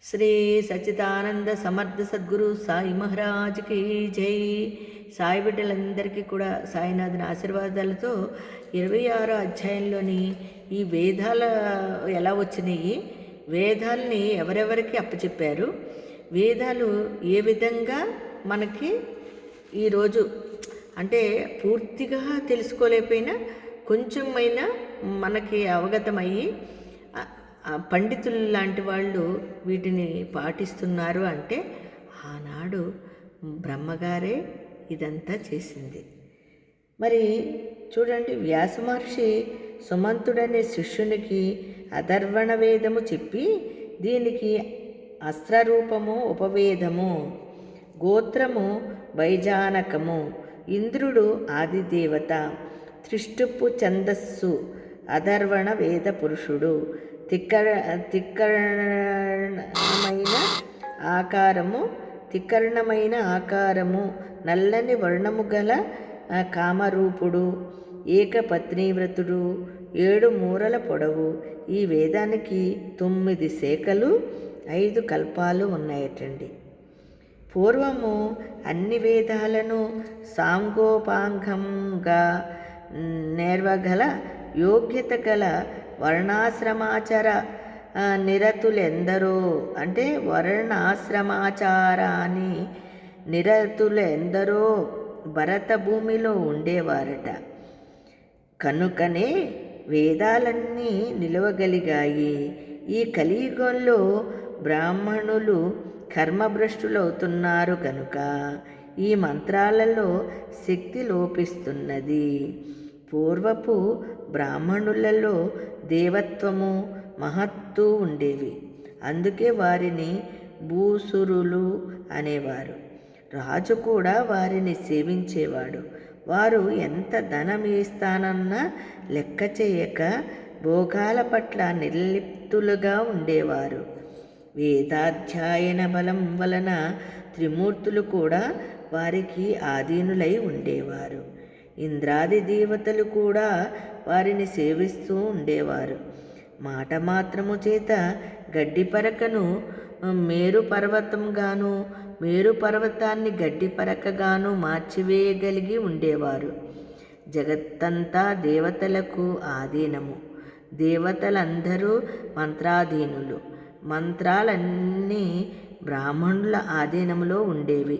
శ్రీ సచ్చిదానంద సమర్థ సద్గురు సాయి మహారాజ్కి జై. సాయి బిడ్డలందరికీ కూడా సాయినాథుని ఆశీర్వాదాలతో 26వ అధ్యాయంలోని ఈ వేదాల ఎలా వచ్చినాయి, వేదాలని ఎవరెవరికి అప్పచెప్పారు, వేదాలు ఏ విధంగా మనకి ఈరోజు అంటే పూర్తిగా తెలుసుకోలేకపోయినా కొంచెమైనా మనకి అవగతమయ్యి పండితులు లాంటి వాళ్ళు వీటిని పాటిస్తున్నారు అంటే ఆనాడు బ్రహ్మగారే ఇదంతా చేసింది. మరి చూడండి, వ్యాస మహర్షి సుమంతుడనే శిష్యునికి అధర్వణ వేదము చెప్పి దీనికి అస్త్రరూపము ఉపవేదము, గోత్రము వైజానకము, ఇంద్రుడు ఆదిదేవత, త్రిష్టుపు ఛందస్సు, అధర్వణ వేద పురుషుడు, తిక్కర్ణమైన ఆకారము, నల్లని వర్ణము గల కామరూపుడు, ఏకపత్నీవ్రతుడు, 7 మూరల పొడవు. ఈ వేదానికి 9 శాఖలు, 5 కల్పాలు ఉన్నాయటండి. పూర్వము అన్ని వేదాలను సాంగోపాంగంగా నేర్వగల యోగ్యత గల వర్ణాశ్రమాచార నిరతులెందరో, అంటే వర్ణాశ్రమాచారాన్ని నిరతులెందరో భరత భూమిలో ఉండేవారట. కనుకనే వేదాలన్నీ నిలవగలిగాయి. ఈ కలియుగంలో బ్రాహ్మణులు కర్మభ్రష్టులవుతున్నారు కనుక ఈ మంత్రాలలో శక్తి లోపిస్తున్నది. పూర్వపు బ్రాహ్మణులలో దేవత్వము మహత్తు ఉండేవి. అందుకే వారిని భూసురులు అనేవారు. రాజు కూడా వారిని సేవించేవాడు. వారు ఎంత ధనం ఇస్తానన్నా లెక్క చేయక భోగాల పట్ల నిర్లిప్తులుగా ఉండేవారు. వేదాధ్యాయన బలం వలన త్రిమూర్తులు కూడా వారికి ఆధీనులై ఉండేవారు. ఇంద్రాది దేవతలు కూడా వారిని సేవిస్తూ ఉండేవారు. మాట మాత్రము చేత గడ్డి పరకను మేరు పర్వతంగాను, మేరు పర్వతాన్ని గడ్డి పరకగాను మార్చివేయగలిగి ఉండేవారు. జగత్తంతా దేవతలకు ఆధీనము. దేవతలందరూ మంత్రాధీనులు. మంత్రాలన్నీ బ్రాహ్మణుల ఆధీనంలో ఉండేవి.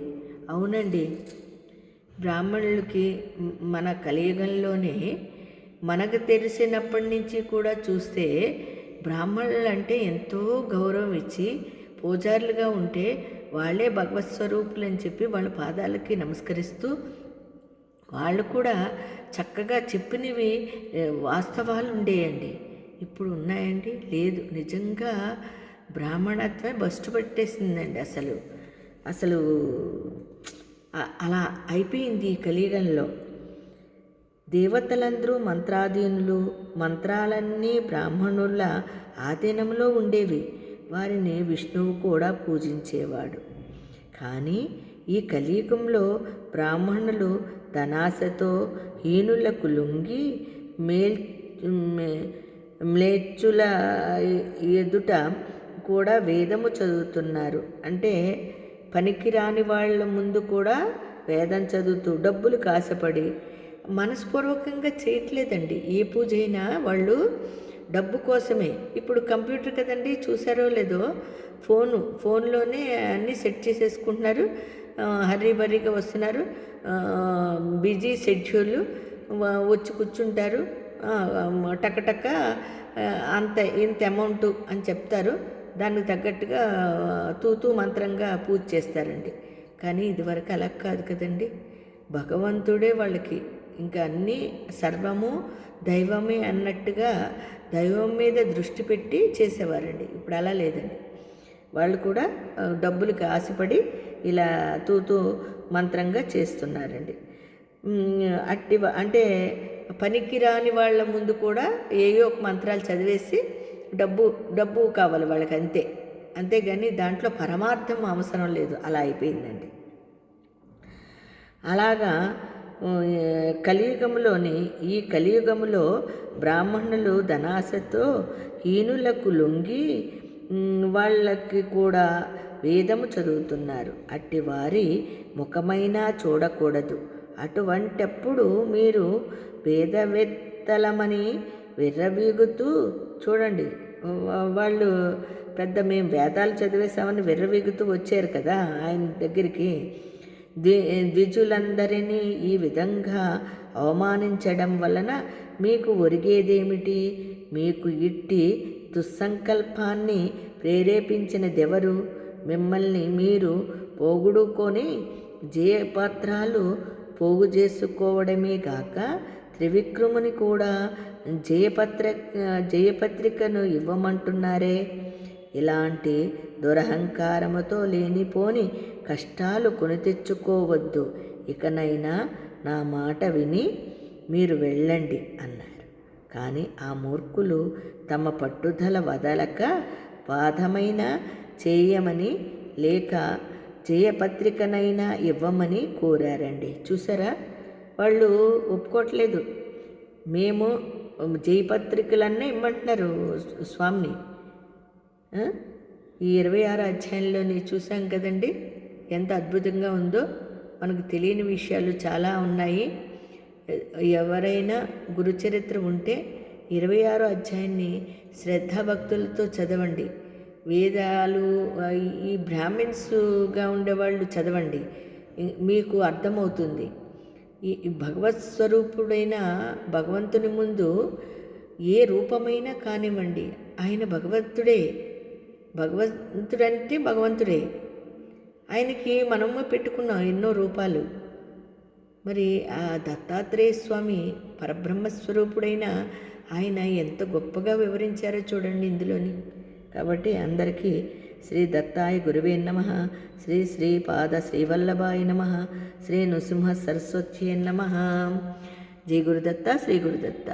అవునండి, బ్రాహ్మణులకి మన కలియుగంలోనే మనకు తెలిసినప్పటి నుంచి కూడా చూస్తే బ్రాహ్మణులు అంటే ఎంతో గౌరవం ఇచ్చి పూజారులుగా ఉంటే వాళ్ళే భగవత్ స్వరూపులు అని చెప్పి వాళ్ళ పాదాలకి నమస్కరిస్తూ వాళ్ళు కూడా చక్కగా చెప్పినవి వాస్తవాలు ఉండేయండి. ఇప్పుడు ఉన్నాయండి? లేదు. నిజంగా బ్రాహ్మణత్వమే బస్టు పట్టేసిందండి. అసలు అలా అయిపోయింది ఈ కలియుగంలో. దేవతలందరూ మంత్రాధీనులు. మంత్రాలన్నీ బ్రాహ్మణుల ఆధీనంలో ఉండేవి. వారిని విష్ణువు కూడా పూజించేవాడు. కానీ ఈ కలియుగంలో బ్రాహ్మణులు ధనాశతో హీనులకు లొంగి మ్లేచ్చుల ఎదుట కూడా వేదము చదువుతున్నారు. అంటే పనికిరాని వాళ్ళ ముందు కూడా వేదం చదువుతూ డబ్బులు కాసపడి మనస్పూర్వకంగా చేయట్లేదండి. ఏ పూజ అయినా వాళ్ళు డబ్బు కోసమే. ఇప్పుడు కంప్యూటర్ కదండి, చూసారో లేదో, ఫోన్లోనే అన్నీ సెట్ చేసేసుకుంటున్నారు. హర్రీబర్రీగా వస్తున్నారు, బిజీ షెడ్యూల్, వచ్చి కూర్చుంటారు, టకటక ఇంత అమౌంట్ అని చెప్తారు. దానికి తగ్గట్టుగా తూతూ మంత్రంగా పూజ చేస్తారండి. కానీ ఇదివరకు అలా కాదు కదండి. భగవంతుడే వాళ్ళకి ఇంకా అన్నీ సర్వము దైవమే అన్నట్టుగా దైవం మీద దృష్టి పెట్టి చేసేవారండి. ఇప్పుడు అలా లేదండి. వాళ్ళు కూడా డబ్బులకి ఆశపడి ఇలా తూతూ మంత్రంగా చేస్తున్నారండి. అంటే పనికిరాని వాళ్ళ ముందు కూడా ఏయో ఒక మంత్రాలు చదివేసి డబ్బు కావాలి వాళ్ళకి, అంతేగాని దాంట్లో పరమార్థం అవసరం లేదు. అలా అయిపోయిందండి. అలాగా ఈ కలియుగంలో బ్రాహ్మణులు ధనాశతో హీనులకు లొంగి వాళ్ళకి కూడా వేదము చదువుతున్నారు. అట్టి వారి ముఖమైనా చూడకూడదు. అటువంటప్పుడు మీరు వేదవేత్తలమని విర్రవీగుతూ చూడండి. వాళ్ళు పెద్ద మేము వేదాలు చదివేశామని విర్రవీగుతూ వచ్చారు కదా ఆయన దగ్గరికి. ద్విజులందరినీ ఈ విధంగా అవమానించడం వలన మీకు ఒరిగేదేమిటి? మీకు ఇట్టి దుస్సంకల్పాన్ని ప్రేరేపించినదెవరు? మిమ్మల్ని మీరు పోగొడుకొని జయపత్రాలు పోగు చేసుకోవడమే గాక త్రివిక్రముని కూడా జయపత్రికను ఇవ్వమంటున్నారే. ఇలాంటి దురహంకారముతో లేనిపోని కష్టాలు కొని తెచ్చుకోవద్దు. ఇకనైనా నా మాట విని మీరు వెళ్ళండి అన్నారు. కానీ ఆ మూర్ఖులు తమ పట్టుదల వదలక బాధమైనా చేయమని లేక జయపత్రికనైనా ఇవ్వమని కోరారండి. చూసారా, వాళ్ళు ఒప్పుకోవట్లేదు. మేము జయపత్రికలన్నీ ఇమ్మంటున్నారు స్వామిని. ఈ 26 అధ్యాయంలోని చూసాం కదండి, ఎంత అద్భుతంగా ఉందో. మనకు తెలియని విషయాలు చాలా ఉన్నాయి. ఎవరైనా గురుచరిత్ర ఉంటే 26 అధ్యాయాన్ని శ్రద్ధాభక్తులతో చదవండి. వేదాలు ఈ బ్రాహ్మిన్స్గా ఉండేవాళ్ళు చదవండి, మీకు అర్థమవుతుంది. ఈ భగవత్ స్వరూపుడైన భగవంతుని ముందు ఏ రూపమైనా కానివ్వండి, ఆయన భగవంతుడే. భగవంతుడంటే భగవంతుడే. ఆయనకి మనము పెట్టుకున్నాం ఎన్నో రూపాలు. మరి ఆ దత్తాత్రేయ స్వామి పరబ్రహ్మస్వరూపుడైన ఆయన ఎంత గొప్పగా వివరించారో చూడండి ఇందులోని. కాబట్టి అందరికీ శ్రీ దత్తాయ గురువే నమః, శ్రీ శ్రీపాద శ్రీవల్లభాయ నమః, శ్రీ నృసింహ సరస్వత్యే నమః. జై గురుదత్త, శ్రీ గురుదత్త.